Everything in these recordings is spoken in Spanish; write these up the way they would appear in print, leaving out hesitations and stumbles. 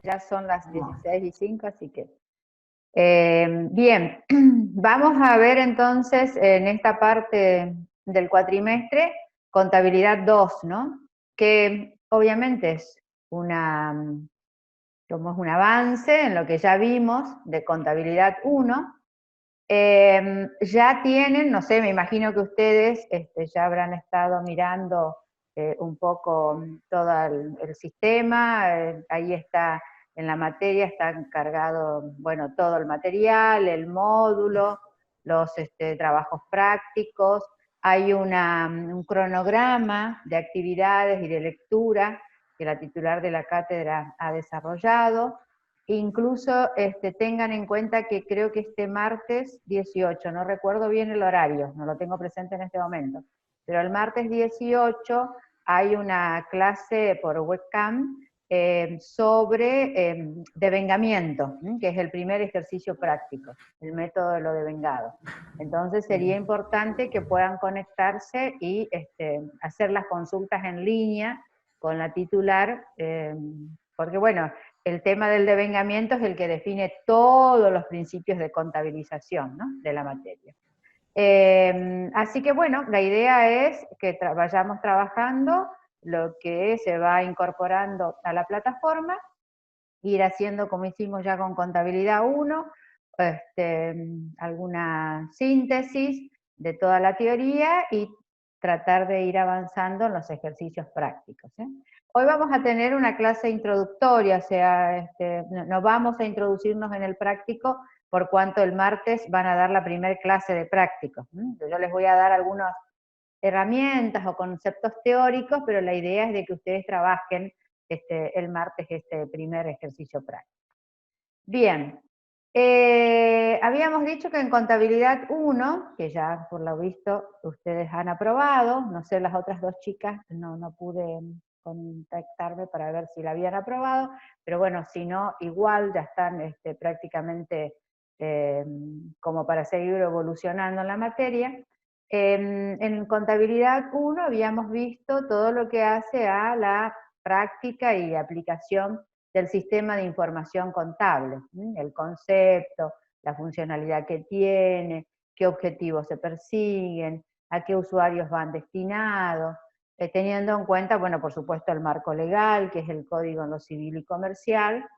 ya son las 16:05, así que... bien, vamos a ver entonces en esta parte del cuatrimestre, contabilidad 2, ¿no? Que obviamente es como es un avance en lo que ya vimos de contabilidad 1. Ya tienen, no sé, me imagino que ustedes ya habrán estado mirando un poco todo el sistema, ahí está, en la materia está encargado, bueno, todo el material, el módulo, los trabajos prácticos, hay un cronograma de actividades y de lectura que la titular de la cátedra ha desarrollado. Incluso tengan en cuenta que creo que este martes 18, no recuerdo bien el horario, no lo tengo presente en este momento, pero el martes 18 hay una clase por webcam sobre devengamiento, que es el primer ejercicio práctico, el método de lo devengado. Entonces sería importante que puedan conectarse y hacer las consultas en línea con la titular, porque bueno, el tema del devengamiento es el que define todos los principios de contabilización, ¿no?, de la materia. Así que bueno, la idea es que vayamos trabajando lo que se va incorporando a la plataforma, ir haciendo como hicimos ya con contabilidad 1, alguna síntesis de toda la teoría y tratar de ir avanzando en los ejercicios prácticos, ¿eh? Hoy vamos a tener una clase introductoria, o sea, no vamos a introducirnos en el práctico por cuanto el martes van a dar la primera clase de prácticos. Yo les voy a dar algunas herramientas o conceptos teóricos, pero la idea es de que ustedes trabajen el martes este primer ejercicio práctico. Bien, habíamos dicho que en contabilidad 1, que ya por lo visto ustedes han aprobado, no sé, las otras dos chicas no pude contactarme para ver si la habían aprobado, pero bueno, si no, igual ya están prácticamente como para seguir evolucionando en la materia. En contabilidad 1 habíamos visto todo lo que hace a la práctica y aplicación del sistema de información contable, el concepto, la funcionalidad que tiene, qué objetivos se persiguen, a qué usuarios van destinados, teniendo en cuenta, bueno, por supuesto el marco legal, que es el Código en lo Civil y Comercial,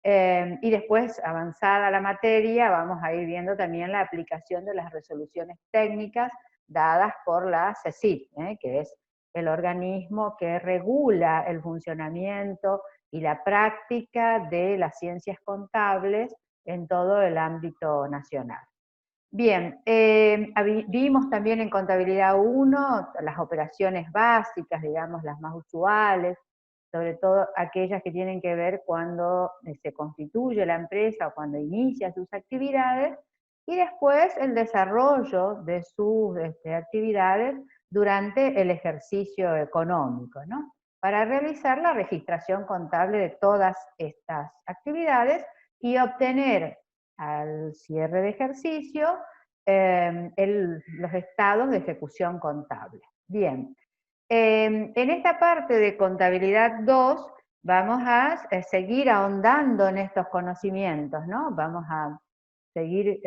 y después, avanzada la materia, vamos a ir viendo también la aplicación de las resoluciones técnicas dadas por la CECIP, que es el organismo que regula el funcionamiento y la práctica de las ciencias contables en todo el ámbito nacional. Bien, vimos también en contabilidad 1 las operaciones básicas, digamos, las más usuales, sobre todo aquellas que tienen que ver cuando se constituye la empresa o cuando inicia sus actividades, y después el desarrollo de sus actividades durante el ejercicio económico, ¿no?, para realizar la registración contable de todas estas actividades y obtener al cierre de ejercicio los estados de ejecución contable. Bien, en esta parte de contabilidad 2 vamos a seguir ahondando en estos conocimientos, ¿no? Vamos a seguir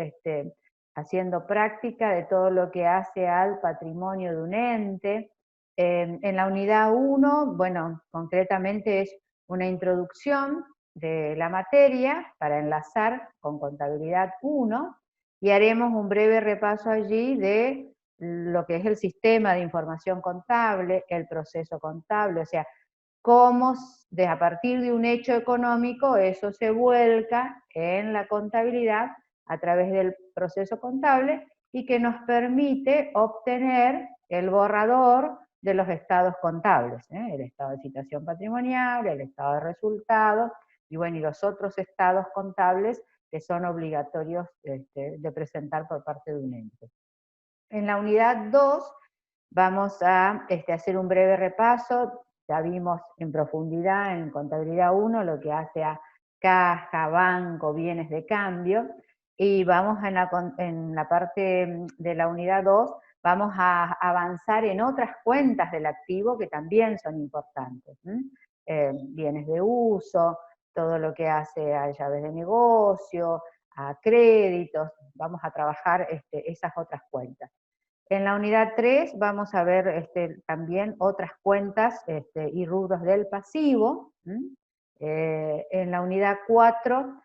haciendo práctica de todo lo que hace al patrimonio de un ente. En la unidad 1, bueno, concretamente es una introducción de la materia para enlazar con contabilidad 1, y haremos un breve repaso allí de lo que es el sistema de información contable, el proceso contable, o sea, cómo a partir de un hecho económico eso se vuelca en la contabilidad a través del proceso contable y que nos permite obtener el borrador de los estados contables, el estado de situación patrimonial, el estado de resultados, y bueno, y los otros estados contables que son obligatorios de presentar por parte de un ente. En la unidad 2 vamos a hacer un breve repaso. Ya vimos en profundidad en contabilidad 1 lo que hace a caja, banco, bienes de cambio, y vamos en la parte de la unidad 2, vamos a avanzar en otras cuentas del activo que también son importantes. Bienes de uso, todo lo que hace a llaves de negocio, a créditos, vamos a trabajar esas otras cuentas. En la unidad 3 vamos a ver también otras cuentas y rubros del pasivo. En la unidad 4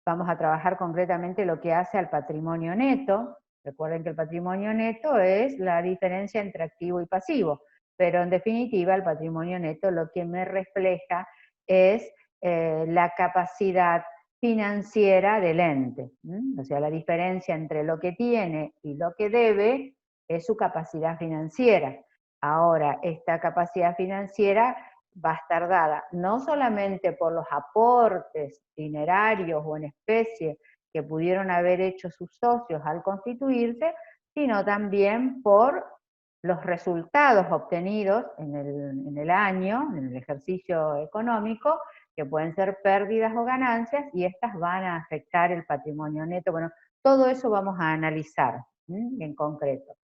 vamos a trabajar concretamente lo que hace al patrimonio neto. Recuerden que el patrimonio neto es la diferencia entre activo y pasivo, pero en definitiva el patrimonio neto lo que me refleja es la capacidad financiera del ente. O sea, la diferencia entre lo que tiene y lo que debe es su capacidad financiera. Ahora, esta capacidad financiera va a estar dada no solamente por los aportes dinerarios o en especie que pudieron haber hecho sus socios al constituirse, sino también por los resultados obtenidos en el año, en el ejercicio económico, que pueden ser pérdidas o ganancias, y estas van a afectar el patrimonio neto. Bueno, todo eso vamos a analizar en concreto.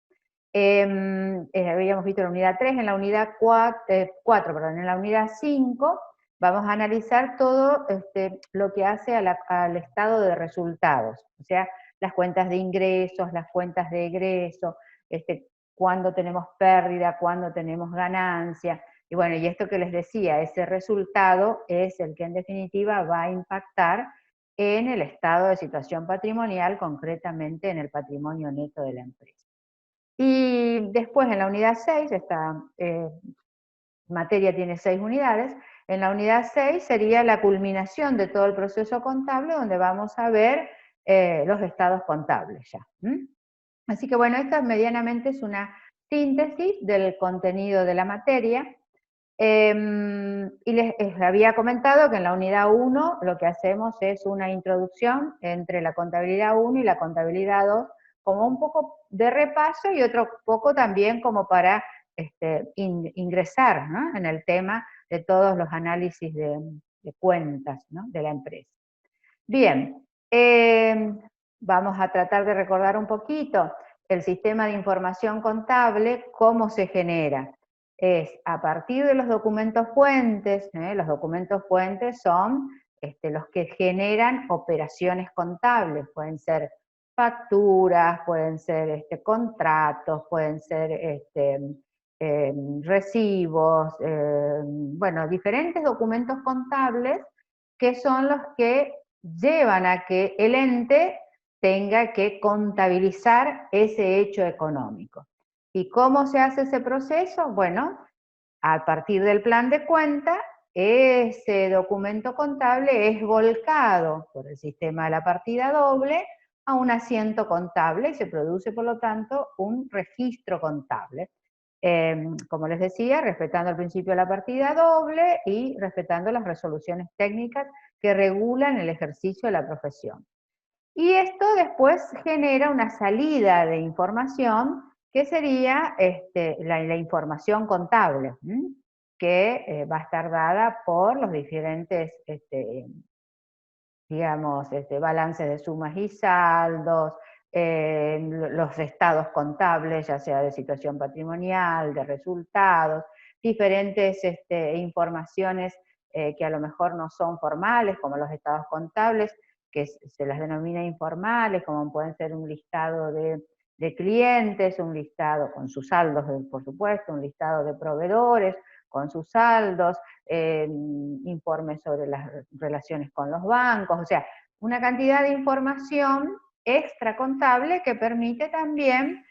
Habíamos visto la unidad 3, en la unidad 4, perdón, en la unidad 5 vamos a analizar todo lo que hace al estado de resultados, o sea, las cuentas de ingresos, las cuentas de egreso, cuándo tenemos pérdida, cuándo tenemos ganancia, y bueno, y esto que les decía, ese resultado es el que en definitiva va a impactar en el estado de situación patrimonial, concretamente en el patrimonio neto de la empresa. Y después en la unidad 6, esta materia tiene 6 unidades, en la unidad 6 sería la culminación de todo el proceso contable, donde vamos a ver los estados contables ya. Así que bueno, esta medianamente es una síntesis del contenido de la materia. Y les había comentado que en la unidad 1 lo que hacemos es una introducción entre la contabilidad 1 y la contabilidad 2, como un poco de repaso y otro poco también como para ingresar, ¿no?, en el tema de todos los análisis de cuentas, ¿no?, de la empresa. Bien, vamos a tratar de recordar un poquito el sistema de información contable, cómo se genera. Es a partir de los documentos fuentes. Los documentos fuentes son los que generan operaciones contables, pueden ser facturas, pueden ser contratos, pueden ser recibos, bueno, diferentes documentos contables que son los que llevan a que el ente tenga que contabilizar ese hecho económico. ¿Y cómo se hace ese proceso? Bueno, a partir del plan de cuenta, ese documento contable es volcado por el sistema de la partida doble a un asiento contable y se produce, por lo tanto, un registro contable. Como les decía, respetando el principio de la partida doble y respetando las resoluciones técnicas que regulan el ejercicio de la profesión. Y esto después genera una salida de información que sería la información contable, que va a estar dada por los diferentes, digamos, balances de sumas y saldos, los estados contables, ya sea de situación patrimonial, de resultados, diferentes informaciones que a lo mejor no son formales, como los estados contables, que se las denomina informales, como pueden ser un listado de clientes, un listado con sus saldos, por supuesto, un listado de proveedores con sus saldos, informes sobre las relaciones con los bancos, o sea, una cantidad de información extra contable que permite también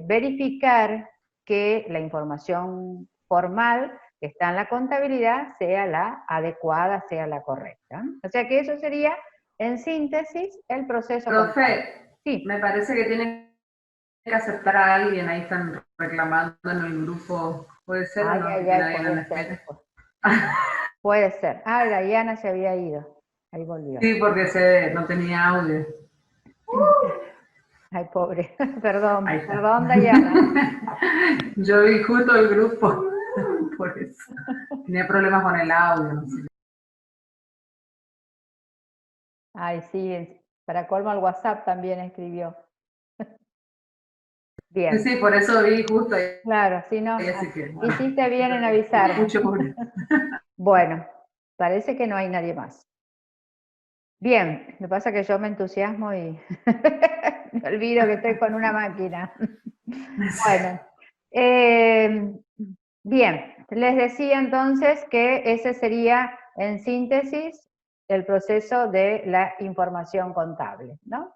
verificar que la información formal que está en la contabilidad sea la adecuada, sea la correcta. O sea que eso sería, en síntesis, el proceso contable. Profe, sí. Me parece que tienen que aceptar a alguien, ahí están reclamando en el grupo, ¿puede ser o no? Ay, Que la Diana espera. Puede ser. Ah, Diana se había ido. Ahí volvió. Sí, porque no tenía audio. Ay, pobre. Perdón, Ahí está. perdón, Diana. Yo vi justo el grupo, por eso. Tenía problemas con el audio, no sé. Ay, sí, para colmo al WhatsApp también escribió. Bien. Sí, por eso vi justo ahí. Claro, si no, Así que, hiciste bien en avisarme. mucho pobre. Bueno, Parece que no hay nadie más. Bien, lo que pasa es que yo me entusiasmo y me olvido que estoy con una máquina. Bueno, bien, les decía entonces que ese sería, en síntesis, el proceso de la información contable, ¿no?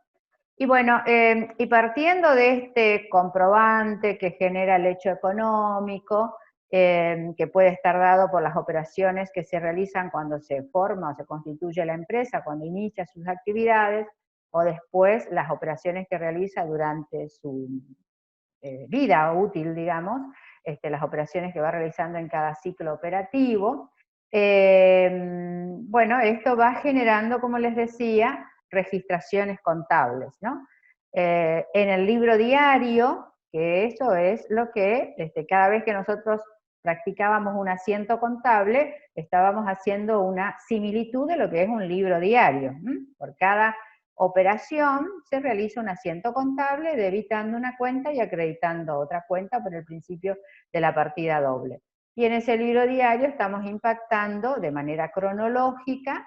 Y bueno, y partiendo de este comprobante que genera el hecho económico, que puede estar dado por las operaciones que se realizan cuando se forma o se constituye la empresa, cuando inicia sus actividades, o después las operaciones que realiza durante su vida útil, digamos, las operaciones que va realizando en cada ciclo operativo. Bueno, esto va generando, como les decía, registraciones contables, ¿no? En el libro diario, que eso es lo que cada vez que nosotros practicábamos un asiento contable, estábamos haciendo una similitud de lo que es un libro diario. Por cada operación se realiza un asiento contable debitando una cuenta y acreditando otra cuenta por el principio de la partida doble. Y en ese libro diario estamos impactando de manera cronológica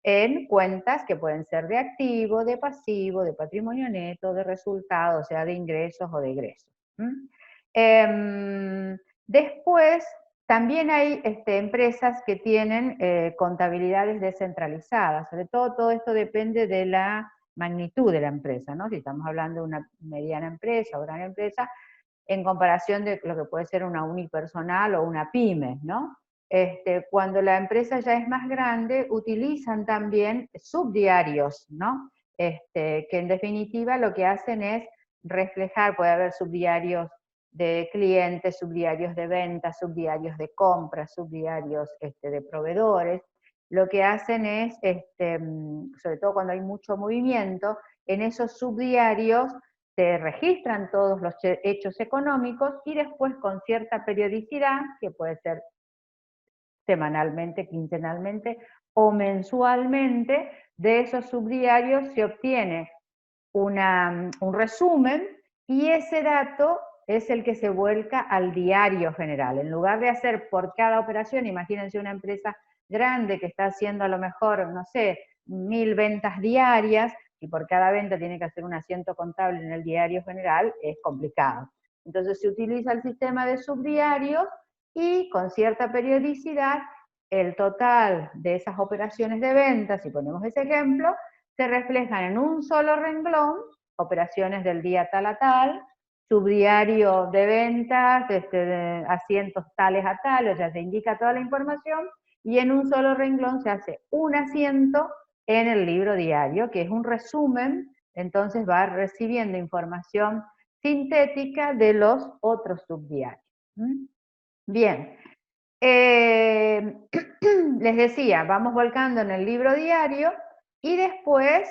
en cuentas que pueden ser de activo, de pasivo, de patrimonio neto, de resultado, o sea, de ingresos o de egresos. Después, también hay empresas que tienen contabilidades descentralizadas, sobre todo esto depende de la magnitud de la empresa, ¿no? Si estamos hablando de una mediana empresa o gran empresa, en comparación de lo que puede ser una unipersonal o una pyme, ¿no? Cuando la empresa ya es más grande, utilizan también subdiarios, ¿no? Que en definitiva lo que hacen es reflejar, puede haber subdiarios de clientes, subdiarios de ventas, subdiarios de compras, subdiarios de proveedores. Lo que hacen es, sobre todo cuando hay mucho movimiento, en esos subdiarios se registran todos los hechos económicos y después con cierta periodicidad, que puede ser semanalmente, quincenalmente o mensualmente, de esos subdiarios se obtiene un resumen y ese dato es el que se vuelca al diario general. En lugar de hacer por cada operación, imagínense una empresa grande que está haciendo a lo mejor, no sé, 1000 ventas diarias, y por cada venta tiene que hacer un asiento contable en el diario general, es complicado. Entonces se utiliza el sistema de subdiarios y con cierta periodicidad el total de esas operaciones de ventas, si ponemos ese ejemplo, se reflejan en un solo renglón, operaciones del día tal a tal, subdiario de ventas, de asientos tales a tal, o sea, se indica toda la información, y en un solo renglón se hace un asiento en el libro diario, que es un resumen, entonces va recibiendo información sintética de los otros subdiarios. Bien, les decía, vamos volcando en el libro diario y después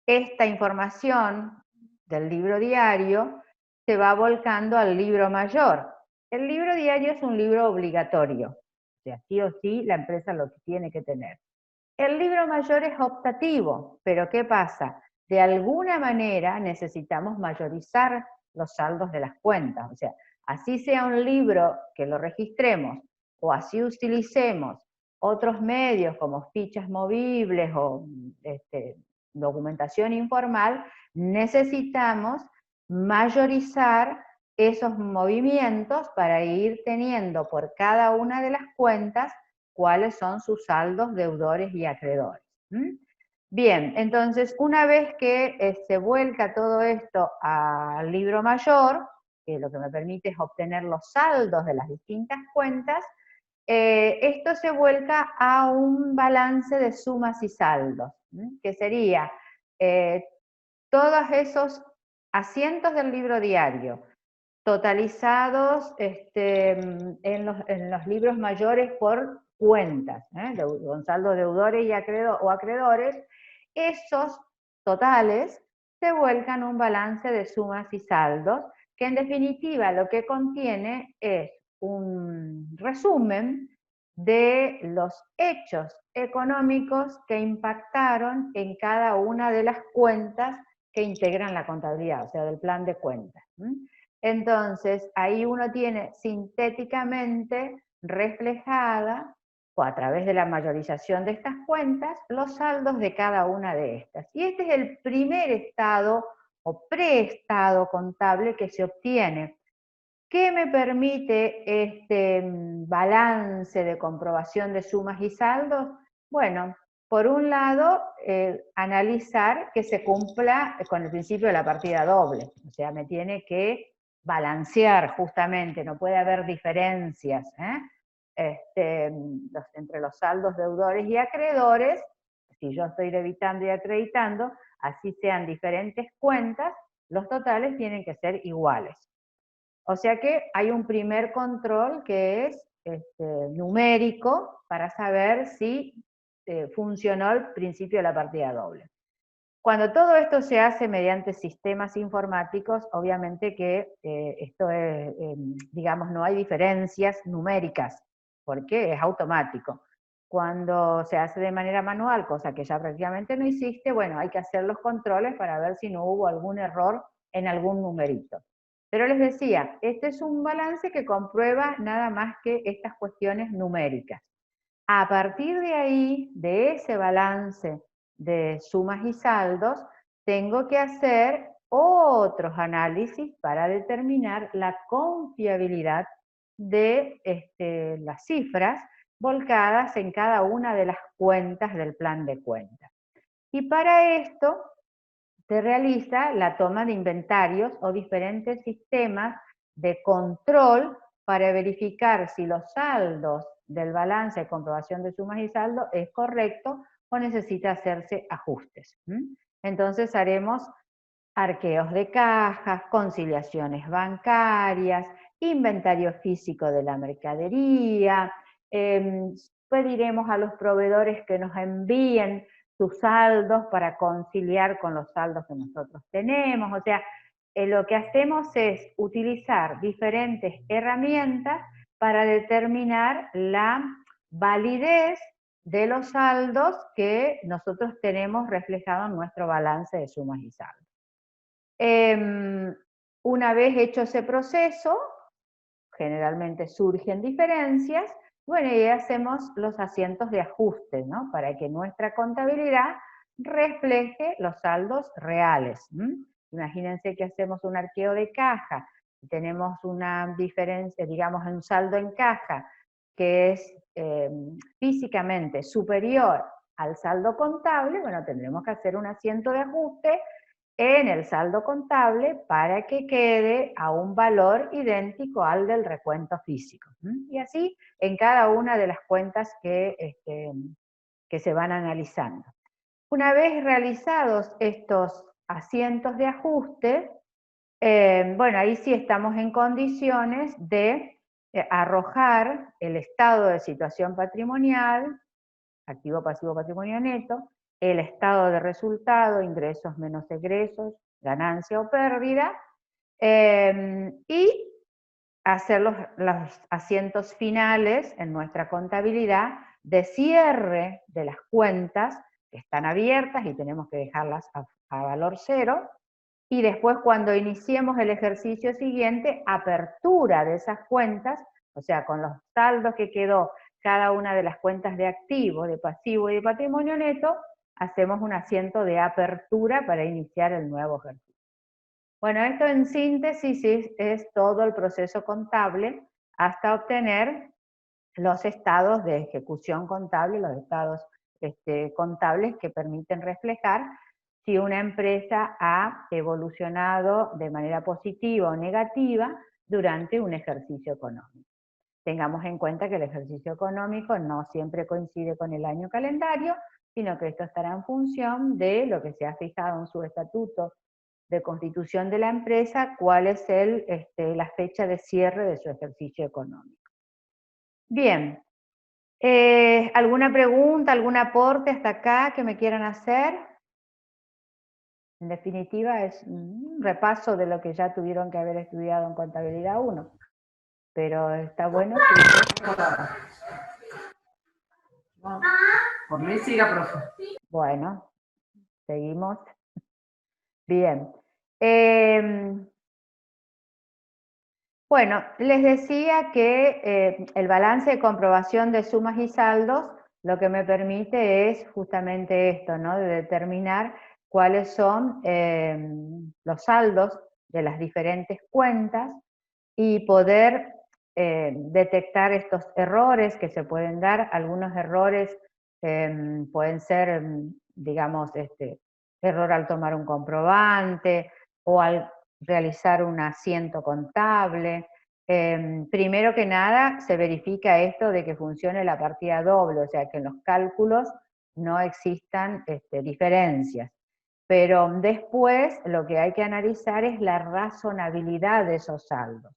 esta información del libro diario se va volcando al libro mayor. El libro diario es un libro obligatorio, o sea, sí o sí la empresa lo tiene que tener. El libro mayor es optativo, pero ¿qué pasa? De alguna manera necesitamos mayorizar los saldos de las cuentas, o sea, así sea un libro que lo registremos o así utilicemos otros medios como fichas movibles o documentación informal, necesitamos mayorizar esos movimientos para ir teniendo por cada una de las cuentas cuáles son sus saldos, deudores y acreedores. Bien, entonces una vez que se vuelca todo esto al libro mayor, que lo que me permite es obtener los saldos de las distintas cuentas, esto se vuelca a un balance de sumas y saldos, que sería todos esos asientos del libro diario, totalizados en los libros mayores por cuentas, con saldo deudores y acreedores, esos totales se vuelcan un balance de sumas y saldos, que en definitiva lo que contiene es un resumen de los hechos económicos que impactaron en cada una de las cuentas que integran la contabilidad, o sea, del plan de cuentas. Entonces, ahí uno tiene sintéticamente reflejada o a través de la mayorización de estas cuentas, los saldos de cada una de estas. Y este es el primer estado o preestado contable que se obtiene. ¿Qué me permite este balance de comprobación de sumas y saldos? Bueno, por un lado, analizar que se cumpla con el principio de la partida doble. O sea, me tiene que balancear justamente, no puede haber diferencias entre los saldos deudores y acreedores. Si yo estoy debitando y acreditando, así sean diferentes cuentas, los totales tienen que ser iguales. O sea que hay un primer control que es numérico para saber si funcionó el principio de la partida doble. Cuando todo esto se hace mediante sistemas informáticos, obviamente que esto es, digamos, no hay diferencias numéricas, porque es automático. Cuando se hace de manera manual, cosa que ya prácticamente no existe, bueno, hay que hacer los controles para ver si no hubo algún error en algún numerito. Pero les decía, este es un balance que comprueba nada más que estas cuestiones numéricas. A partir de ahí, de ese balance de sumas y saldos, tengo que hacer otros análisis para determinar la confiabilidad de las cifras volcadas en cada una de las cuentas del plan de cuentas. Y para esto se realiza la toma de inventarios o diferentes sistemas de control para verificar si los saldos del balance de comprobación de sumas y saldos es correcto o necesita hacerse ajustes. Entonces haremos arqueos de cajas, conciliaciones bancarias, inventario físico de la mercadería, pediremos a los proveedores que nos envíen sus saldos para conciliar con los saldos que nosotros tenemos. O sea, lo que hacemos es utilizar diferentes herramientas para determinar la validez de los saldos que nosotros tenemos reflejados en nuestro balance de sumas y saldos. Una vez hecho ese proceso, generalmente surgen diferencias, bueno, y hacemos los asientos de ajuste, ¿no? Para que nuestra contabilidad refleje los saldos reales. Imagínense que hacemos un arqueo de caja, tenemos una diferencia, digamos, un saldo en caja que es físicamente superior al saldo contable, bueno, tendremos que hacer un asiento de ajuste en el saldo contable para que quede a un valor idéntico al del recuento físico. Y así en cada una de las cuentas que se van analizando. Una vez realizados estos asientos de ajuste, bueno, ahí sí estamos en condiciones de arrojar el estado de situación patrimonial, activo, pasivo, patrimonio neto, el estado de resultado, ingresos menos egresos, ganancia o pérdida, y hacer los asientos finales en nuestra contabilidad de cierre de las cuentas que están abiertas y tenemos que dejarlas a valor cero, y después cuando iniciemos el ejercicio siguiente, apertura de esas cuentas, o sea, con los saldos que quedó cada una de las cuentas de activo, de pasivo y de patrimonio neto, hacemos un asiento de apertura para iniciar el nuevo ejercicio. Bueno, esto en síntesis es todo el proceso contable hasta obtener los estados de ejecución contable, los estados contables que permiten reflejar si una empresa ha evolucionado de manera positiva o negativa durante un ejercicio económico. Tengamos en cuenta que el ejercicio económico no siempre coincide con el año calendario, sino que esto estará en función de lo que se ha fijado en su estatuto de constitución de la empresa, cuál es la fecha de cierre de su ejercicio económico. Bien, ¿alguna pregunta, algún aporte hasta acá que me quieran hacer? En definitiva, es un repaso de lo que ya tuvieron que haber estudiado en Contabilidad 1. Pero está bueno. Por mí siga, profe. Bueno, seguimos. Bien. Bueno, les decía que el balance de comprobación de sumas y saldos lo que me permite es justamente esto, ¿no? De determinar cuáles son los saldos de las diferentes cuentas y poder detectar estos errores que se pueden dar. Algunos errores pueden ser, digamos, error al tomar un comprobante o al realizar un asiento contable. Primero que nada, se verifica esto de que funcione la partida doble, o sea, que en los cálculos no existan diferencias. Pero después lo que hay que analizar es la razonabilidad de esos saldos.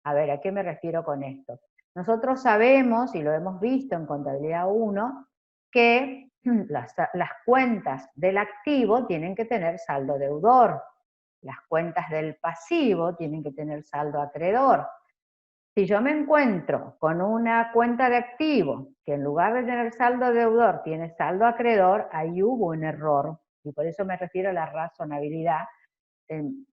A ver, ¿a qué me refiero con esto? Nosotros sabemos, y lo hemos visto en Contabilidad 1, que las cuentas del activo tienen que tener saldo deudor, las cuentas del pasivo tienen que tener saldo acreedor. Si yo me encuentro con una cuenta de activo que en lugar de tener saldo deudor tiene saldo acreedor, ahí hubo un error, y por eso me refiero a la razonabilidad.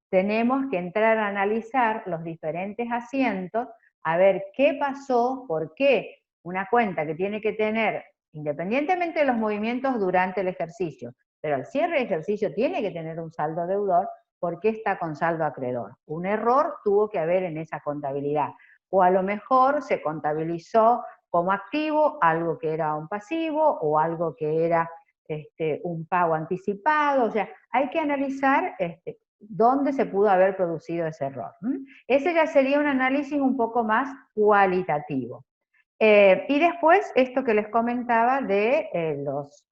Tenemos que entrar a analizar los diferentes asientos, a ver qué pasó, por qué una cuenta que tiene que tener, independientemente de los movimientos durante el ejercicio, pero al cierre del ejercicio tiene que tener un saldo deudor, ¿por qué está con saldo acreedor? Un error tuvo que haber en esa contabilidad, o a lo mejor se contabilizó como activo algo que era un pasivo, o algo que era un pago anticipado, o sea, hay que analizar dónde se pudo haber producido ese error. Ese ya sería un análisis un poco más cualitativo. Y después, esto que les comentaba de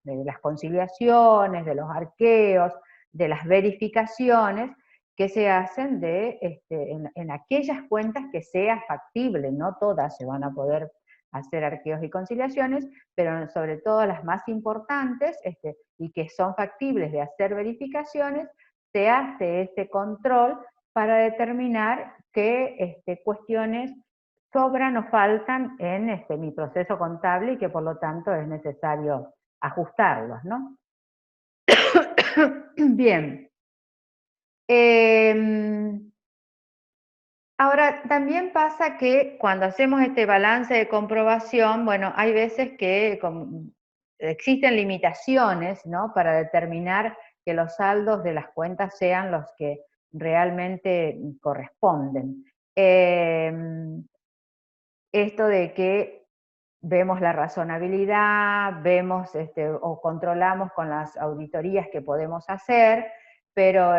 las conciliaciones, de los arqueos, de las verificaciones que se hacen en aquellas cuentas que sea factible, no todas se van a poder hacer arqueos y conciliaciones, pero sobre todo las más importantes y que son factibles de hacer verificaciones, se hace este control para determinar qué cuestiones sobran o faltan en mi proceso contable y que por lo tanto es necesario ajustarlos, ¿no? Bien. Ahora, también pasa que cuando hacemos este balance de comprobación, bueno, hay veces que existen limitaciones, ¿no? Para determinar que los saldos de las cuentas sean los que realmente corresponden. Esto de que vemos la razonabilidad, vemos o controlamos con las auditorías que podemos hacer, pero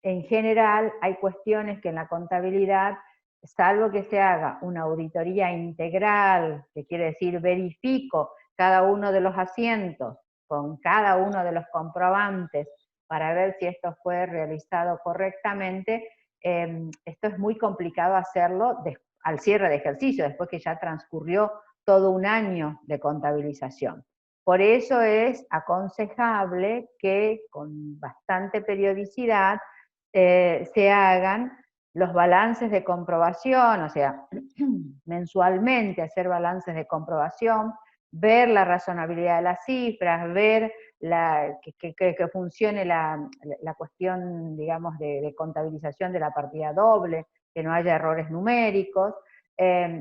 en general hay cuestiones que en la contabilidad, salvo que se haga una auditoría integral, que quiere decir verifico cada uno de los asientos con cada uno de los comprobantes para ver si esto fue realizado correctamente, esto es muy complicado hacerlo al cierre de ejercicio, después que ya transcurrió todo un año de contabilización. Por eso es aconsejable que con bastante periodicidad se hagan los balances de comprobación, o sea, mensualmente hacer balances de comprobación, ver la razonabilidad de las cifras, ver que funcione la cuestión, digamos, de contabilización de la partida doble, que no haya errores numéricos,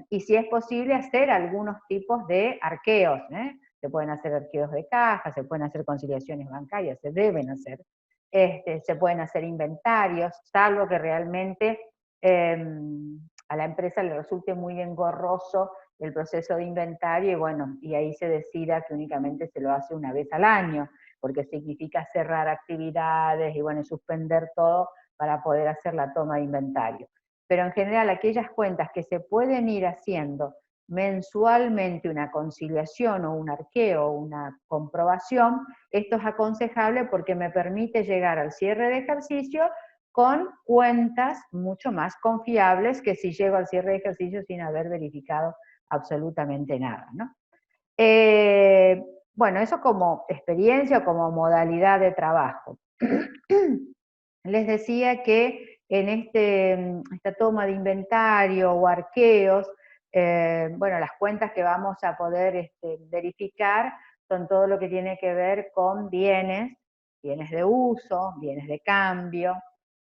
y si es posible hacer algunos tipos de arqueos, se pueden hacer arqueos de caja, se pueden hacer conciliaciones bancarias, se deben hacer, se pueden hacer inventarios, salvo que realmente a la empresa le resulte muy engorroso el proceso de inventario y bueno, y ahí se decida que únicamente se lo hace una vez al año, porque significa cerrar actividades y bueno, suspender todo para poder hacer la toma de inventario. Pero en general aquellas cuentas que se pueden ir haciendo mensualmente una conciliación o un arqueo o una comprobación, esto es aconsejable porque me permite llegar al cierre de ejercicio con cuentas mucho más confiables que si llego al cierre de ejercicio sin haber verificado absolutamente nada, ¿no? Bueno, eso como experiencia o como modalidad de trabajo. Les decía que en esta toma de inventario o arqueos, bueno, las cuentas que vamos a poder verificar son todo lo que tiene que ver con bienes de uso, bienes de cambio,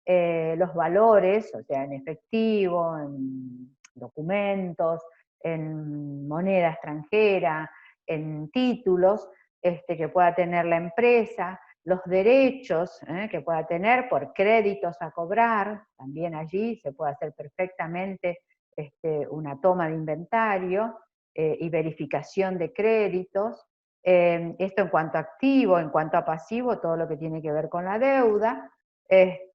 los valores, o sea, en efectivo, en documentos, en moneda extranjera, en títulos que pueda tener la empresa, los derechos que pueda tener por créditos a cobrar, también allí se puede hacer perfectamente una toma de inventario y verificación de créditos. Esto en cuanto a activo, en cuanto a pasivo, todo lo que tiene que ver con la deuda.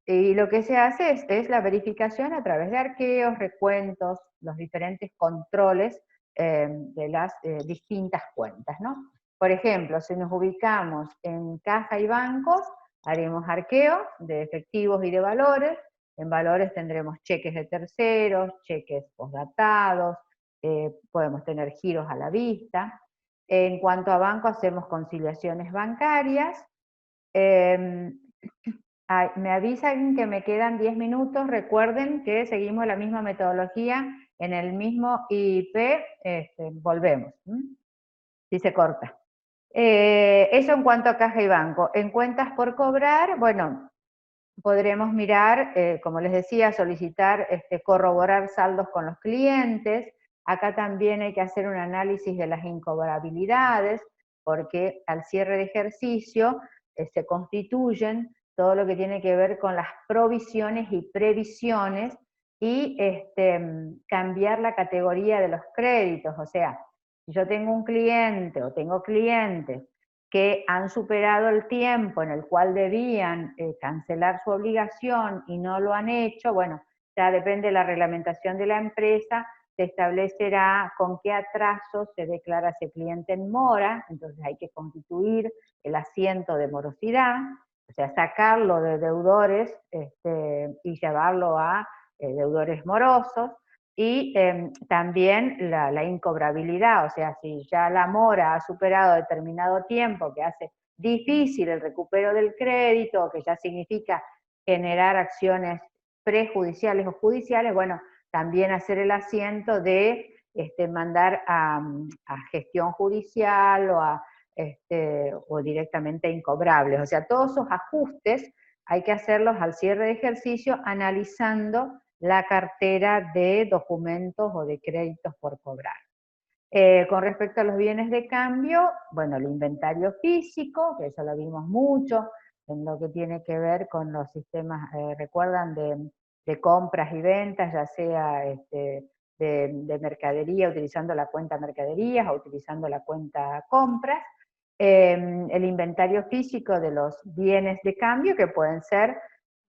Y lo que se hace es la verificación a través de arqueos, recuentos, los diferentes controles de las distintas cuentas, ¿no? Por ejemplo, si nos ubicamos en caja y bancos, haremos arqueo de efectivos y de valores. En valores tendremos cheques de terceros, cheques postdatados, podemos tener giros a la vista. En cuanto a banco, hacemos conciliaciones bancarias. Me avisan que me quedan 10 minutos. Recuerden que seguimos la misma metodología en el mismo IP. Volvemos. Si se corta. Eso en cuanto a caja y banco. En cuentas por cobrar, bueno, podremos mirar, como les decía, solicitar, corroborar saldos con los clientes. Acá también hay que hacer un análisis de las incobrabilidades, porque al cierre de ejercicio se constituyen todo lo que tiene que ver con las provisiones y previsiones y cambiar la categoría de los créditos. O sea, si yo tengo un cliente o tengo clientes que han superado el tiempo en el cual debían cancelar su obligación y no lo han hecho, bueno, ya depende de la reglamentación de la empresa, se establecerá con qué atraso se declara ese cliente en mora, entonces hay que constituir el asiento de morosidad, o sea, sacarlo de deudores y llevarlo a deudores morosos. Y también la incobrabilidad, o sea, si ya la mora ha superado determinado tiempo que hace difícil el recupero del crédito, que ya significa generar acciones prejudiciales o judiciales, bueno, también hacer el asiento de mandar a gestión judicial o directamente incobrables. O sea, todos esos ajustes hay que hacerlos al cierre de ejercicio analizando la cartera de documentos o de créditos por cobrar. Con respecto a los bienes de cambio, bueno, el inventario físico, que eso lo vimos mucho, en lo que tiene que ver con los sistemas, recuerdan, de compras y ventas, ya sea de mercadería, utilizando la cuenta mercaderías o utilizando la cuenta compras. El inventario físico de los bienes de cambio, que pueden ser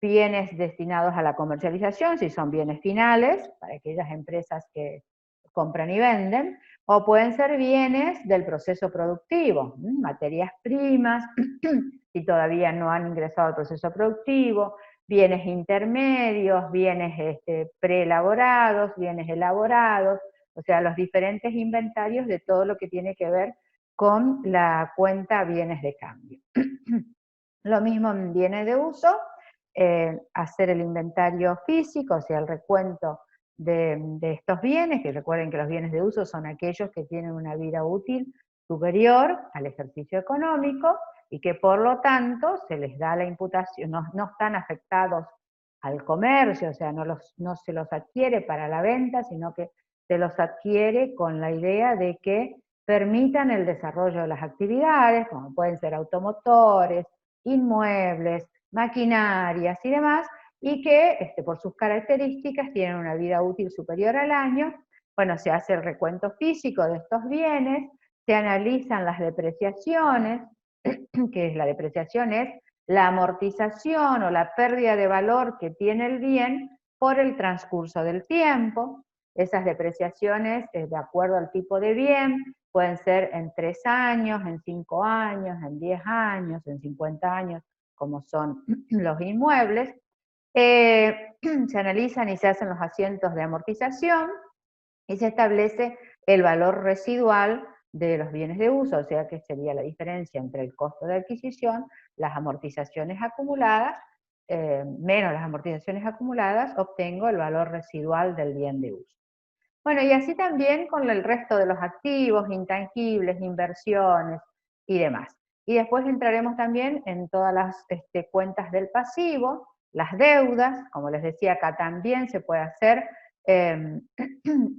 bienes destinados a la comercialización, si son bienes finales, para aquellas empresas que compran y venden, o pueden ser bienes del proceso productivo, materias primas, si todavía no han ingresado al proceso productivo, bienes intermedios, bienes preelaborados, bienes elaborados, o sea, los diferentes inventarios de todo lo que tiene que ver con la cuenta bienes de cambio. Lo mismo en bienes de uso, hacer el inventario físico, o sea, el recuento de estos bienes, que recuerden que los bienes de uso son aquellos que tienen una vida útil superior al ejercicio económico y que por lo tanto se les da la imputación, no están afectados al comercio, o sea, no se los adquiere para la venta, sino que se los adquiere con la idea de que permitan el desarrollo de las actividades, como pueden ser automotores, inmuebles, maquinarias y demás, y que por sus características tienen una vida útil superior al año. Bueno, se hace el recuento físico de estos bienes, se analizan las depreciaciones, que la depreciación es la amortización o la pérdida de valor que tiene el bien por el transcurso del tiempo. Esas depreciaciones, de acuerdo al tipo de bien, pueden ser en 3 años, en 5 años, en 10 años, en 50 años, como son los inmuebles. Se analizan y se hacen los asientos de amortización y se establece el valor residual de los bienes de uso, o sea que sería la diferencia entre el costo de adquisición, las amortizaciones acumuladas, menos las amortizaciones acumuladas, obtengo el valor residual del bien de uso. Bueno, y así también con el resto de los activos, intangibles, inversiones y demás. Y después entraremos también en todas las cuentas del pasivo, las deudas. Como les decía, acá también se puede hacer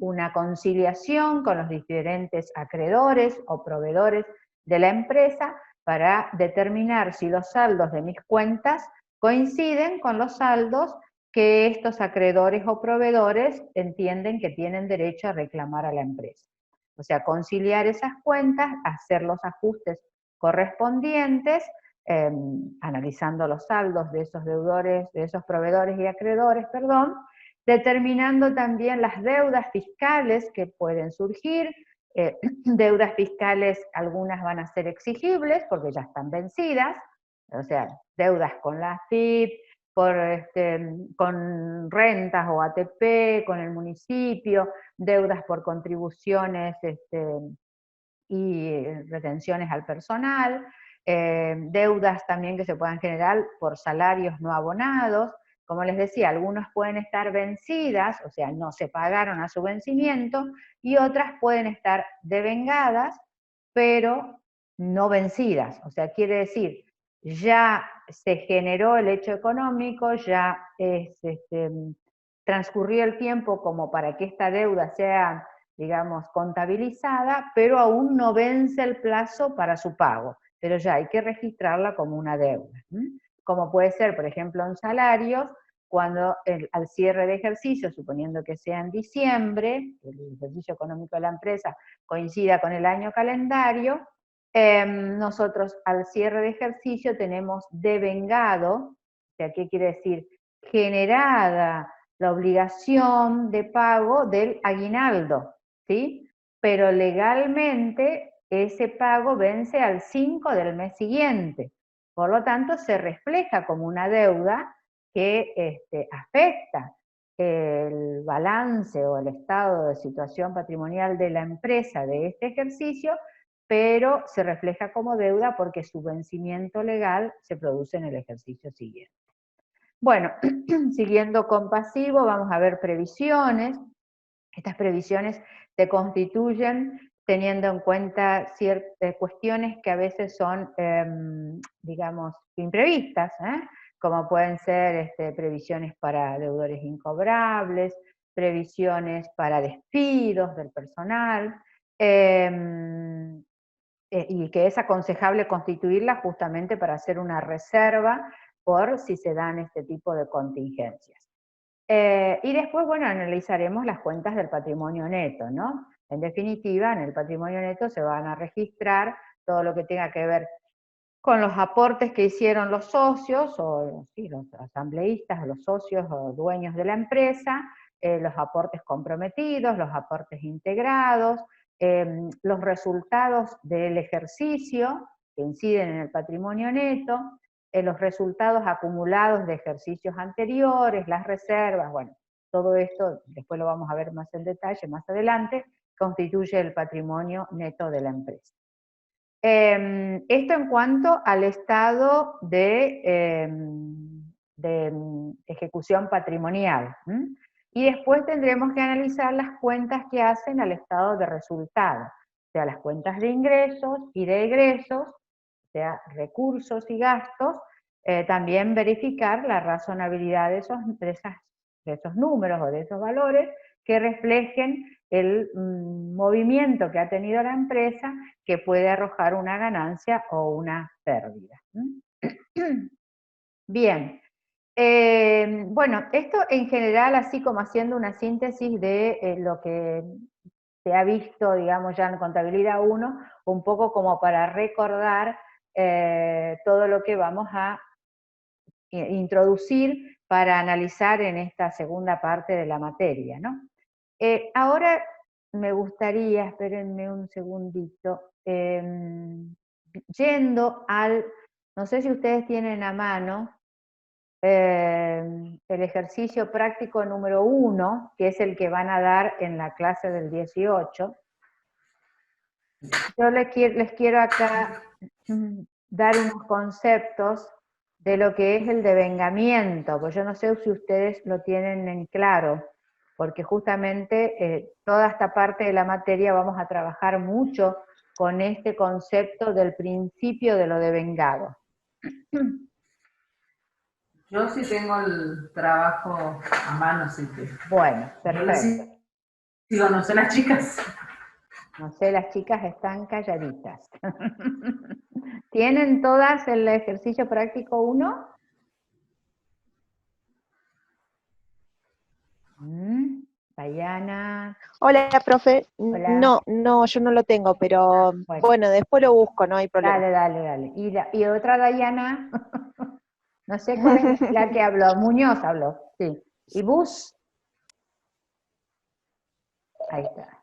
una conciliación con los diferentes acreedores o proveedores de la empresa para determinar si los saldos de mis cuentas coinciden con los saldos que estos acreedores o proveedores entienden que tienen derecho a reclamar a la empresa. O sea, conciliar esas cuentas, hacer los ajustes correspondientes, analizando los saldos de esos deudores, de esos proveedores y acreedores, perdón, determinando también las deudas fiscales que pueden surgir. Deudas fiscales, algunas van a ser exigibles porque ya están vencidas, o sea, deudas con la AFIP, con rentas o ATP, con el municipio, deudas por contribuciones y retenciones al personal, deudas también que se puedan generar por salarios no abonados. Como les decía, algunas pueden estar vencidas, o sea, no se pagaron a su vencimiento, y otras pueden estar devengadas, pero no vencidas. O sea, quiere decir, ya se generó el hecho económico, ya transcurrió el tiempo como para que esta deuda sea, digamos, contabilizada, pero aún no vence el plazo para su pago, pero ya hay que registrarla como una deuda. Como puede ser, por ejemplo, en salarios, cuando al cierre de ejercicio, suponiendo que sea en diciembre, el ejercicio económico de la empresa coincida con el año calendario, nosotros al cierre de ejercicio tenemos devengado, o sea, ¿qué quiere decir? Generada la obligación de pago del aguinaldo, ¿sí? Pero legalmente ese pago vence al 5 del mes siguiente. Por lo tanto, se refleja como una deuda que afecta el balance o el estado de situación patrimonial de la empresa de este ejercicio, pero se refleja como deuda porque su vencimiento legal se produce en el ejercicio siguiente. Bueno, siguiendo con pasivo, vamos a ver previsiones. Estas previsiones se constituyen teniendo en cuenta ciertas cuestiones que a veces son, digamos, imprevistas, como pueden ser previsiones para deudores incobrables, previsiones para despidos del personal, y que es aconsejable constituirla justamente para hacer una reserva por si se dan este tipo de contingencias. Y después, bueno, analizaremos las cuentas del patrimonio neto, ¿no? En definitiva, en el patrimonio neto se van a registrar todo lo que tenga que ver con los aportes que hicieron los socios, o sí, los asambleístas, los socios o dueños de la empresa, los aportes comprometidos, los aportes integrados, los resultados del ejercicio que inciden en el patrimonio neto, los resultados acumulados de ejercicios anteriores, las reservas, bueno, todo esto, después lo vamos a ver más en detalle más adelante, constituye el patrimonio neto de la empresa. Esto en cuanto al estado de ejecución patrimonial. Y después tendremos que analizar las cuentas que hacen al estado de resultado, o sea, las cuentas de ingresos y de egresos, o sea, recursos y gastos, también verificar la razonabilidad de esos números o de esos valores que reflejen el movimiento que ha tenido la empresa, que puede arrojar una ganancia o una pérdida. Bien, bueno, esto en general, así como haciendo una síntesis de lo que se ha visto, digamos, ya en contabilidad 1, un poco como para recordar todo lo que vamos a introducir para analizar en esta segunda parte de la materia, ¿no? Ahora me gustaría, espérenme un segundito, yendo al, no sé si ustedes tienen a mano el ejercicio práctico número 1, que es el que van a dar en la clase del 18. Yo les quiero acá dar unos conceptos de lo que es el devengamiento, pues yo no sé si ustedes lo tienen en claro, porque justamente toda esta parte de la materia vamos a trabajar mucho con este concepto del principio de lo devengado. Yo sí tengo el trabajo a mano, así que Bueno, yo lo perfecto. sigo, no sé las chicas. No sé, las chicas están calladitas. ¿Tienen todas el ejercicio práctico 1? Dayana, Hola, profe. hola. No, yo no lo tengo, pero Bueno, bueno, después lo busco, no hay problema. dale, dale, dale. Y otra Dayana, no sé cuál es la que habló. Muñoz habló, sí. ¿Y Bus? Ahí está.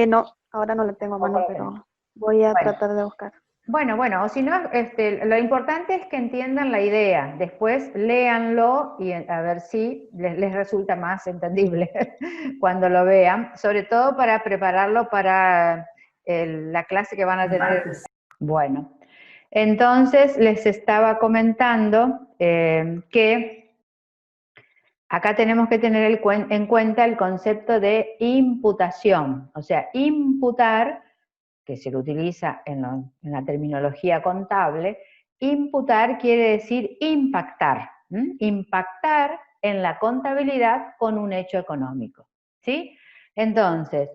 No, ahora no la tengo a mano, Ok. pero voy a Bueno, tratar de buscar. bueno, o si no, lo importante es que entiendan la idea. Después léanlo y a ver si les resulta más entendible cuando lo vean, sobre todo para prepararlo para la clase que van a tener. Bueno, entonces les estaba comentando que acá tenemos que tener en cuenta el concepto de imputación, o sea, imputar, que se lo utiliza en la terminología contable, imputar quiere decir impactar, impactar en la contabilidad con un hecho económico, ¿sí? Entonces,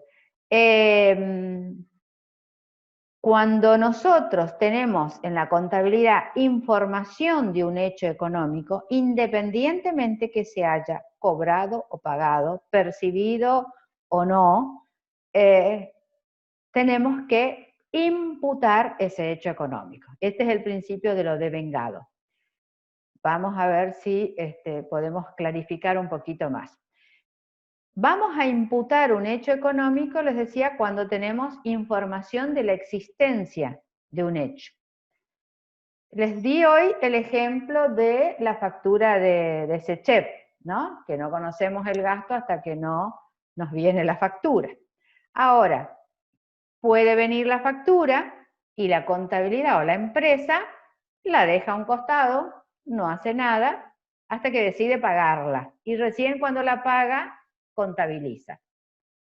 cuando nosotros tenemos en la contabilidad información de un hecho económico, independientemente que se haya cobrado o pagado, percibido o no, tenemos que imputar ese hecho económico. Este es el principio de lo devengado. Vamos a ver si podemos clarificar un poquito más. Vamos a imputar un hecho económico, les decía, cuando tenemos información de la existencia de un hecho. Les di hoy el ejemplo de la factura de SECHEP, ¿no? Que no conocemos el gasto hasta que no nos viene la factura. Ahora, puede venir la factura y la contabilidad o la empresa la deja a un costado, no hace nada, hasta que decide pagarla. Y recién cuando la paga, contabiliza.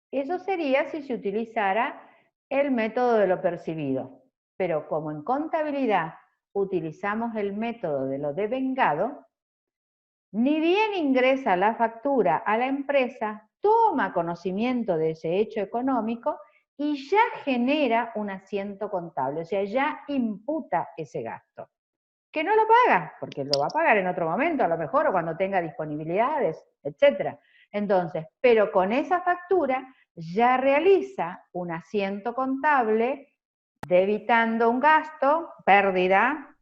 Eso sería si se utilizara el método de lo percibido. Pero como en contabilidad utilizamos el método de lo devengado, ni bien ingresa la factura a la empresa, toma conocimiento de ese hecho económico y ya genera un asiento contable, o sea, ya imputa ese gasto. Que no lo paga, porque lo va a pagar en otro momento, a lo mejor, o cuando tenga disponibilidades, etc. Entonces, pero con esa factura ya realiza un asiento contable debitando un gasto, pérdida,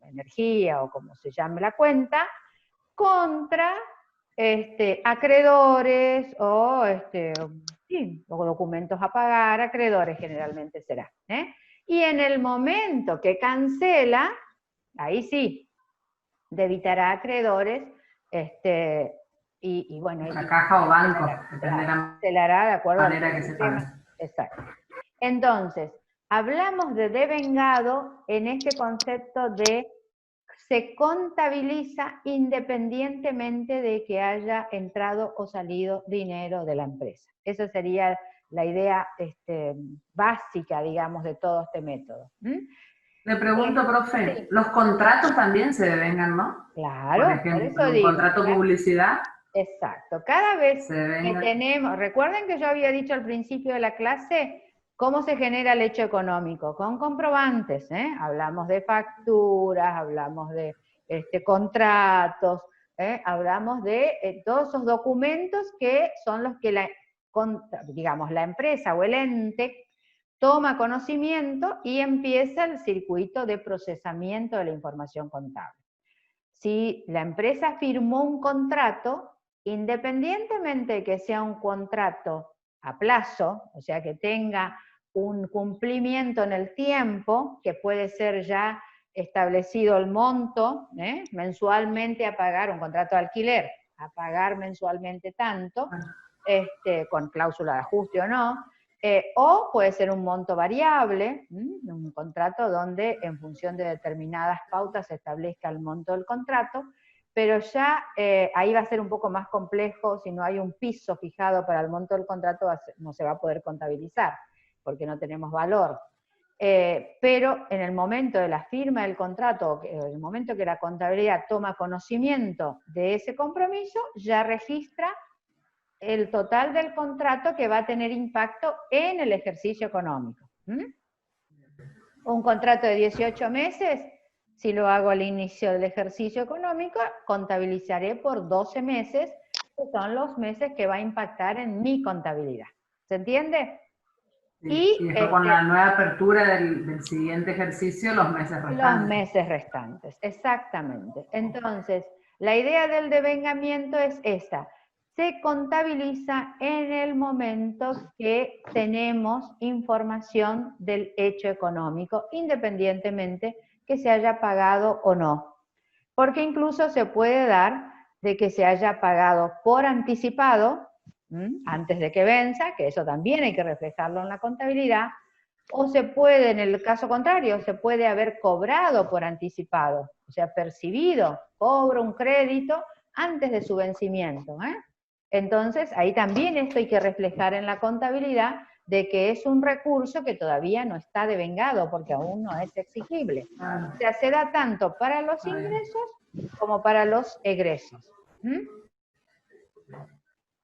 energía o como se llame la cuenta, contra acreedores o, sí, o documentos a pagar, acreedores generalmente será. Y en el momento que cancela, ahí sí, debitará acreedores, y bueno. La caja o banco, depende de la cancelará de acuerdo manera al que se sistema. pague. Exacto. Entonces, hablamos de devengado en este concepto de se contabiliza independientemente de que haya entrado o salido dinero de la empresa. Esa sería la idea básica, digamos, de todo este método. Le pregunto, profe, Sí. los contratos también se devengan, ¿no? Claro, Por por ejemplo, eso un digo. contrato de publicidad Exacto. Cada vez se que devenga. tenemos, recuerden que yo había dicho al principio de la clase, ¿cómo se genera el hecho económico? Con comprobantes, ¿eh? Hablamos de facturas, hablamos de contratos, hablamos de todos esos documentos que son los que digamos, la empresa o el ente toma conocimiento y empieza el circuito de procesamiento de la información contable. Si la empresa firmó un contrato, independientemente de que sea un contrato a plazo, o sea, que tenga un cumplimiento en el tiempo, que puede ser ya establecido el monto, mensualmente a pagar, un contrato de alquiler, a pagar mensualmente tanto, con cláusula de ajuste o no, o puede ser un monto variable, un contrato donde en función de determinadas pautas se establezca el monto del contrato, pero ya ahí va a ser un poco más complejo. Si no hay un piso fijado para el monto del contrato, no se va a poder contabilizar, porque no tenemos valor. pero en el momento de la firma del contrato, en el momento que la contabilidad toma conocimiento de ese compromiso, ya registra el total del contrato que va a tener impacto en el ejercicio económico. Un contrato de 18 meses, si lo hago al inicio del ejercicio económico, contabilizaré por 12 meses, que son los meses que va a impactar en mi contabilidad. ¿Se entiende? Sí, y después con la nueva apertura del siguiente ejercicio, los meses restantes. Los meses restantes, exactamente. Entonces, la idea del devengamiento es esa. Se contabiliza en el momento que tenemos información del hecho económico, independientemente que se haya pagado o no. Porque incluso se puede dar de que se haya pagado por anticipado, antes de que venza, que eso también hay que reflejarlo en la contabilidad, o se puede, en el caso contrario, se puede haber cobrado por anticipado, o sea, percibido, cobro un crédito antes de su vencimiento. Entonces, ahí también esto hay que reflejar en la contabilidad de que es un recurso que todavía no está devengado, porque aún no es exigible. O sea, se da tanto para los ingresos como para los egresos.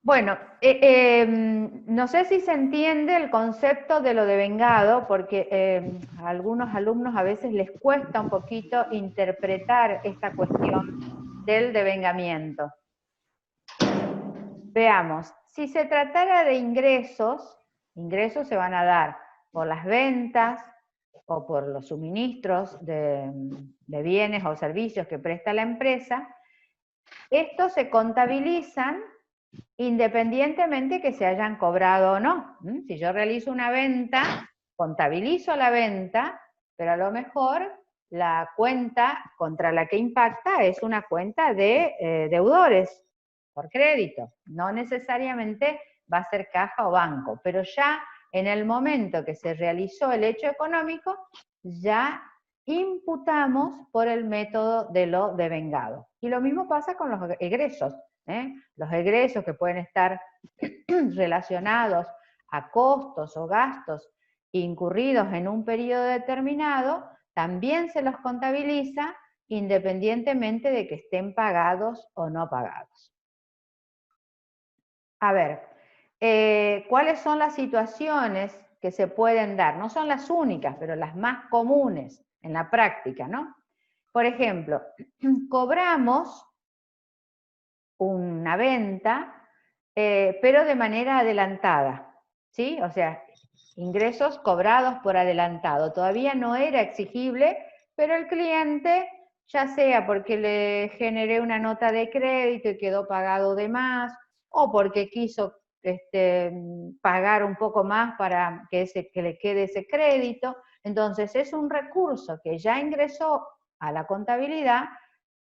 Bueno, no sé si se entiende el concepto de lo devengado, porque a algunos alumnos a veces les cuesta un poquito interpretar esta cuestión del devengamiento. Veamos, si se tratara de ingresos, ingresos se van a dar por las ventas o por los suministros de bienes o servicios que presta la empresa, estos se contabilizan independientemente que se hayan cobrado o no. Si yo realizo una venta, contabilizo la venta, pero a lo mejor la cuenta contra la que impacta es una cuenta de deudores por crédito. No necesariamente va a ser caja o banco, pero ya en el momento que se realizó el hecho económico, ya imputamos por el método de lo devengado. Y lo mismo pasa con los egresos. Los egresos que pueden estar relacionados a costos o gastos incurridos en un periodo determinado, también se los contabiliza independientemente de que estén pagados o no pagados. A ver, ¿cuáles son las situaciones que se pueden dar? No son las únicas, pero las más comunes en la práctica, ¿no? Por ejemplo, cobramos una venta, pero de manera adelantada, ¿sí? O sea, ingresos cobrados por adelantado. Todavía no era exigible, pero el cliente, ya sea porque le generé una nota de crédito y quedó pagado de más, o porque quiso pagar un poco más para que le quede ese crédito, entonces es un recurso que ya ingresó a la contabilidad,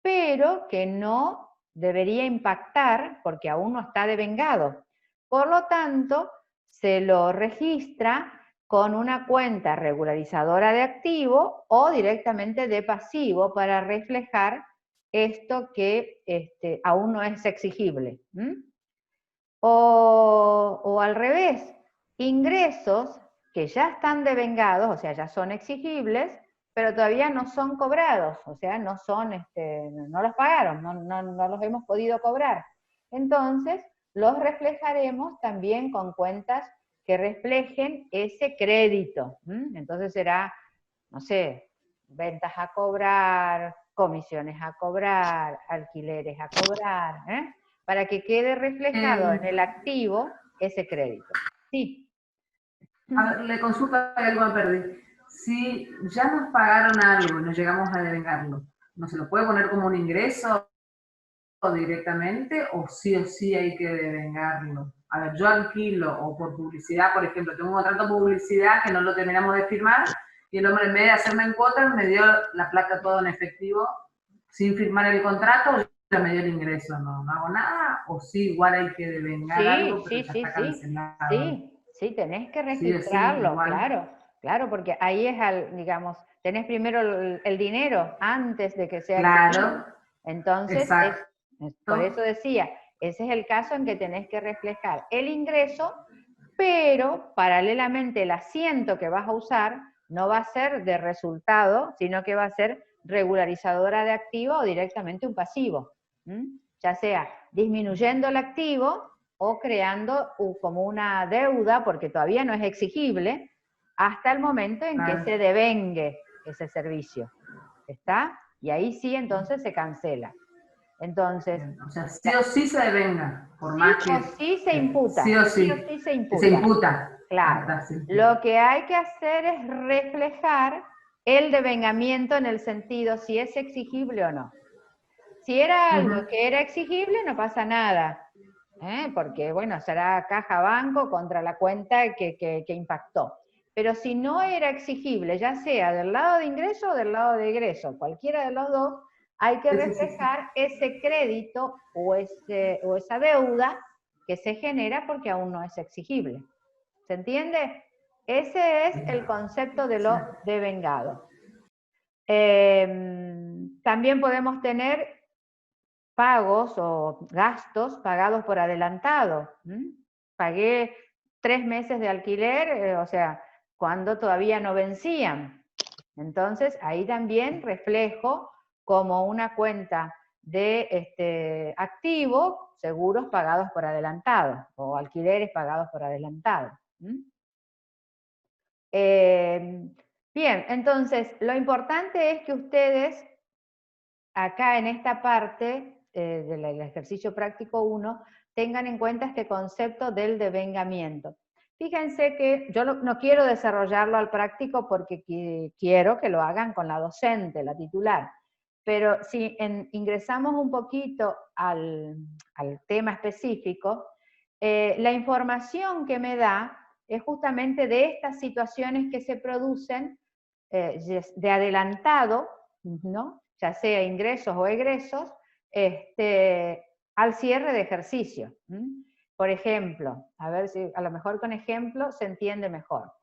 pero que no debería impactar porque aún no está devengado. Por lo tanto, se lo registra con una cuenta regularizadora de activo o directamente de pasivo para reflejar esto que aún no es exigible. O al revés, ingresos que ya están devengados, o sea, ya son exigibles, pero todavía no son cobrados, o sea, no son, no los pagaron, no los hemos podido cobrar. Entonces, los reflejaremos también con cuentas que reflejen ese crédito. Entonces será, no sé, ventas a cobrar, comisiones a cobrar, alquileres a cobrar, para que quede reflejado en el activo ese crédito. Sí. A ver, le consulto algo, me perdí. Si ya nos pagaron algo y no llegamos a devengarlo, ¿no se lo puede poner como un ingreso directamente o sí hay que devengarlo? A ver, yo alquilo o por publicidad, por ejemplo, tengo un contrato de publicidad que no lo terminamos de firmar y el hombre en vez de hacerme en cuotas me dio la plata todo en efectivo sin firmar el contrato, ya me dio el ingreso, no hago nada, o sí igual hay que devengar algo, pero ya está cancelado. Sí, tenés que registrarlo, claro, porque ahí es, digamos, tenés primero el dinero antes de que sea exigible. Entonces, por eso decía, ese es el caso en que tenés que reflejar el ingreso, pero paralelamente el asiento que vas a usar no va a ser de resultado, sino que va a ser regularizadora de activo o directamente un pasivo. Ya sea disminuyendo el activo o creando como una deuda, porque todavía no es exigible, hasta el momento en que se devengue ese servicio. ¿Está? Y ahí sí, entonces se cancela. Entonces, o sea, sí o sí se devenga, por sí más que... o sí se imputa. Sí o Sí o sí. sí se imputa. Se imputa. Claro. Sí. Lo que hay que hacer es reflejar el devengamiento en el sentido si es exigible o no. Si era algo que era exigible, no pasa nada. Porque, bueno, será caja banco contra la cuenta que impactó. Pero si no era exigible, ya sea del lado de ingreso o del lado de egreso, cualquiera de los dos, hay que reflejar ese crédito o esa deuda que se genera porque aún no es exigible. ¿Se entiende? Ese es el concepto de lo devengado. También podemos tener pagos o gastos pagados por adelantado. Pagué 3 meses de alquiler, o sea, cuando todavía no vencían. Entonces, ahí también reflejo como una cuenta de activo, seguros pagados por adelantado, o alquileres pagados por adelantado. Bien, entonces, lo importante es que ustedes, acá en esta parte del ejercicio práctico 1, tengan en cuenta este concepto del devengamiento. Fíjense que yo no quiero desarrollarlo al práctico porque quiero que lo hagan con la docente, la titular, pero si ingresamos un poquito al tema específico, la información que me da es justamente de estas situaciones que se producen de adelantado, ¿no? Ya sea ingresos o egresos, al cierre de ejercicio. Por ejemplo, a ver si a lo mejor con ejemplo se entiende mejor.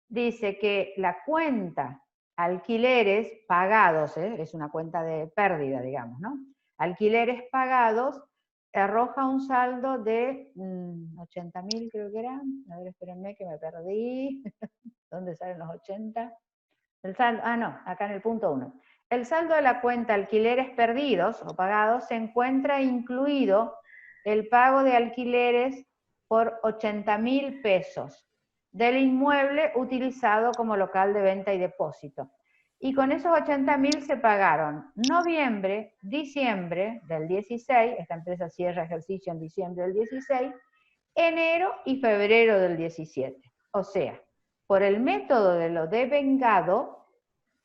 Dice que la cuenta alquileres pagados, es una cuenta de pérdida, digamos, ¿no? Alquileres pagados arroja un saldo de 80.000, creo que era. A ver, espérenme que me perdí. ¿Dónde salen los 80? El saldo, no, acá en el punto 1. El saldo de la cuenta alquileres perdidos o pagados se encuentra incluido el pago de alquileres por 80.000 pesos del inmueble utilizado como local de venta y depósito. Y con esos 80.000 se pagaron noviembre, diciembre del 16, esta empresa cierra ejercicio en diciembre del 16, enero y febrero del 17. O sea, por el método de lo devengado,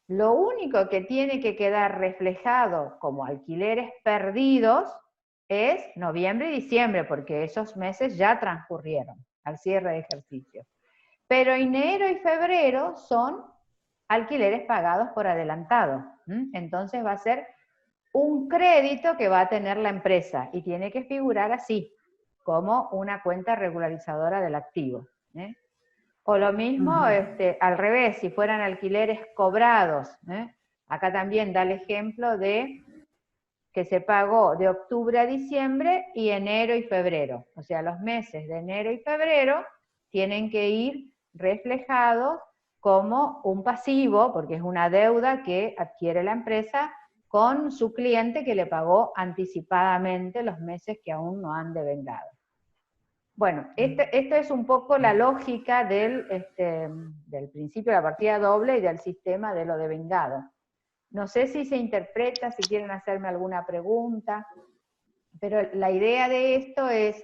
lo único que tiene que quedar reflejado como alquileres perdidos es noviembre y diciembre, porque esos meses ya transcurrieron al cierre de ejercicio. Pero enero y febrero son alquileres pagados por adelantado. Entonces va a ser un crédito que va a tener la empresa y tiene que figurar así, como una cuenta regularizadora del activo. O lo mismo al revés, si fueran alquileres cobrados. Acá también da el ejemplo de que se pagó de octubre a diciembre y enero y febrero. O sea, los meses de enero y febrero tienen que ir reflejados como un pasivo, porque es una deuda que adquiere la empresa con su cliente que le pagó anticipadamente los meses que aún no han devengado. Bueno, esto es un poco la lógica del principio de la partida doble y del sistema de lo devengado. No sé si se interpreta, si quieren hacerme alguna pregunta, pero la idea de esto es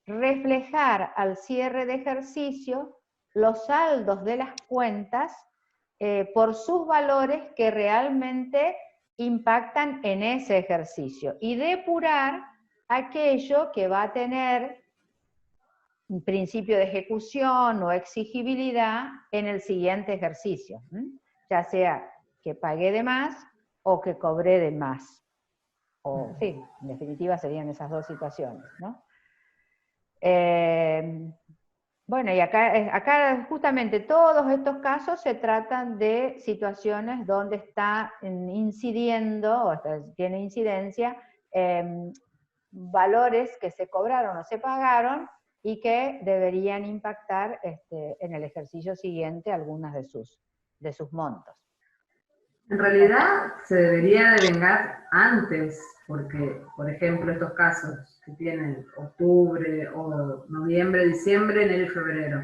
reflejar al cierre de ejercicio los saldos de las cuentas por sus valores que realmente impactan en ese ejercicio y depurar aquello que va a tener un principio de ejecución o exigibilidad en el siguiente ejercicio, ya sea que pagué de más o que cobré de más. O sí, en definitiva serían esas dos situaciones, ¿no? Bueno, y acá justamente todos estos casos se tratan de situaciones donde está incidiendo, o tiene incidencia, valores que se cobraron o se pagaron y que deberían impactar en el ejercicio siguiente algunas de sus de sus montos. En realidad se debería devengar antes, porque, por ejemplo, estos casos que tienen octubre o noviembre, diciembre, enero y febrero.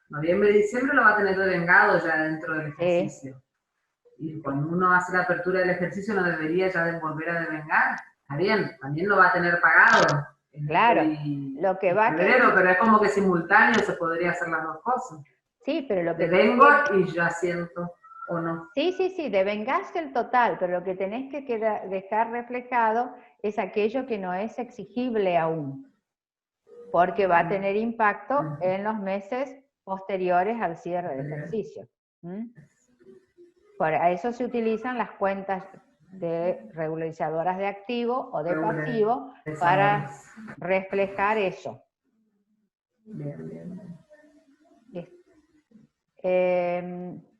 Noviembre y diciembre lo va a tener devengado ya dentro del ejercicio. Y cuando uno hace la apertura del ejercicio no debería ya volver a devengar. Está bien, también lo va a tener pagado. Claro, lo que va a febrero, pero es como que simultáneo se podría hacer las dos cosas. Sí, pero lo que... Devengo y ya siento, ¿o no? Sí, devengaste el total, pero lo que tenés que dejar reflejado es aquello que no es exigible aún, porque va a tener impacto en los meses posteriores al cierre de ejercicio. Por eso se utilizan las cuentas de regularizadoras de activo o de pasivo para reflejar eso. Bien.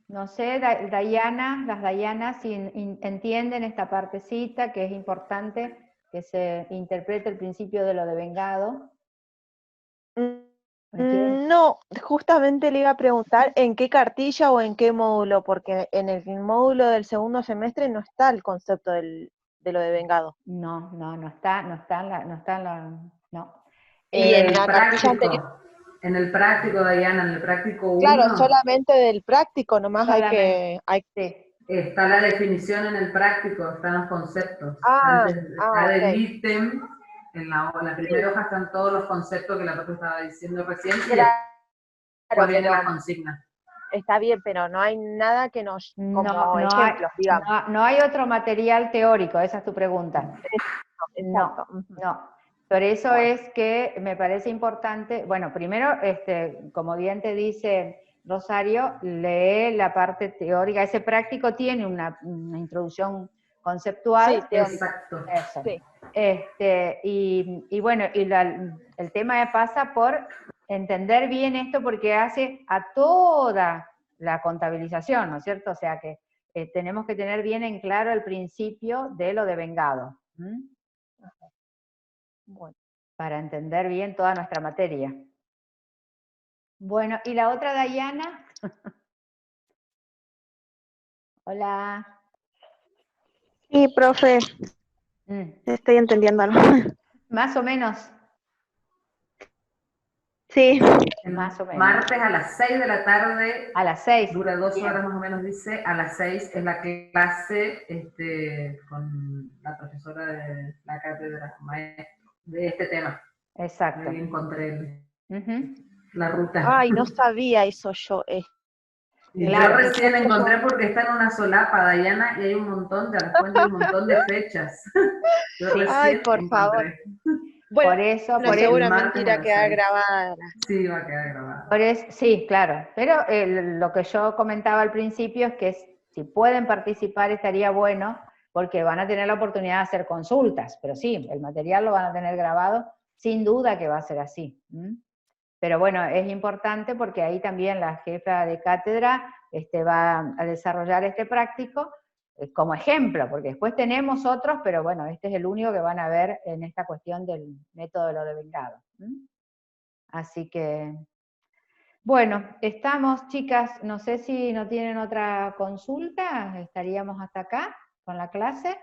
No sé, Dayana, las Dayanas si entienden esta partecita que es importante que se interprete el principio de lo devengado. No, justamente le iba a preguntar en qué cartilla o en qué módulo, porque en el módulo del segundo semestre no está el concepto de lo devengado. No está en la. Y en la cartilla anterior. En el práctico, Dayana, en el práctico 1. Claro, solamente del práctico, nomás solamente. Sí. Está la definición en el práctico, están los conceptos. Está del ítem, en la primera hoja están todos los conceptos que la profe estaba diciendo recién, y después viene la consigna. Está bien, pero no hay nada que nos, como ejemplos, digamos. No hay otro material teórico, esa es tu pregunta. Exacto. No. Por eso es que me parece importante, bueno, primero, como bien te dice Rosario, lee la parte teórica, ese práctico tiene una introducción conceptual. Sí, exacto. Eso. Sí. Y bueno, el tema pasa por entender bien esto porque hace a toda la contabilización, ¿no es cierto? O sea que tenemos que tener bien en claro el principio de lo devengado. Bueno, para entender bien toda nuestra materia. Bueno, ¿y la otra Dayana? Hola. Sí, profe, estoy entendiéndolo. Más o menos. Sí. Más o menos. Martes a las 6 de la tarde. A las 6. Dura 2 horas más o menos, dice. A las 6 es la clase con la profesora de la cátedra de este tema. Exacto. Ahí encontré la ruta. Ay, no sabía eso yo. Y claro, yo recién encontré porque está en una solapa, Dayana, y hay un montón de fechas. Ay, por favor. Bueno, por eso seguramente irá a quedar grabada. Sí, va a quedar grabada. Sí, claro. Pero lo que yo comentaba al principio es que si pueden participar estaría bueno, porque van a tener la oportunidad de hacer consultas. Pero sí, el material lo van a tener grabado, sin duda que va a ser así. Pero bueno, es importante porque ahí también la jefa de cátedra va a desarrollar este práctico como ejemplo, porque después tenemos otros, pero bueno, este es el único que van a ver en esta cuestión del método de lo devengado. Así que, bueno, estamos, chicas, no sé si no tienen otra consulta, estaríamos hasta acá con la clase.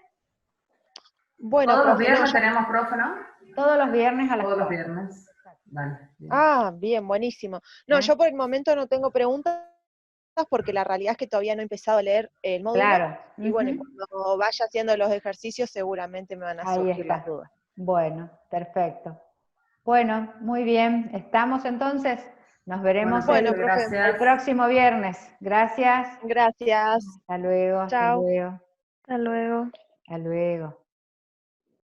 Bueno, todos los viernes tenemos profe, ¿no? Todos los viernes a las 4. Todos los viernes. Vale, bien. Bien, buenísimo. No, yo por el momento no tengo preguntas porque la realidad es que todavía no he empezado a leer el módulo. Claro. Y bueno, cuando vaya haciendo los ejercicios seguramente me van a surgir las dudas. Bueno, perfecto. Bueno, muy bien. ¿Estamos entonces? Nos veremos el próximo viernes. Gracias. Gracias. Hasta luego. Chao. Hasta luego. Hasta luego.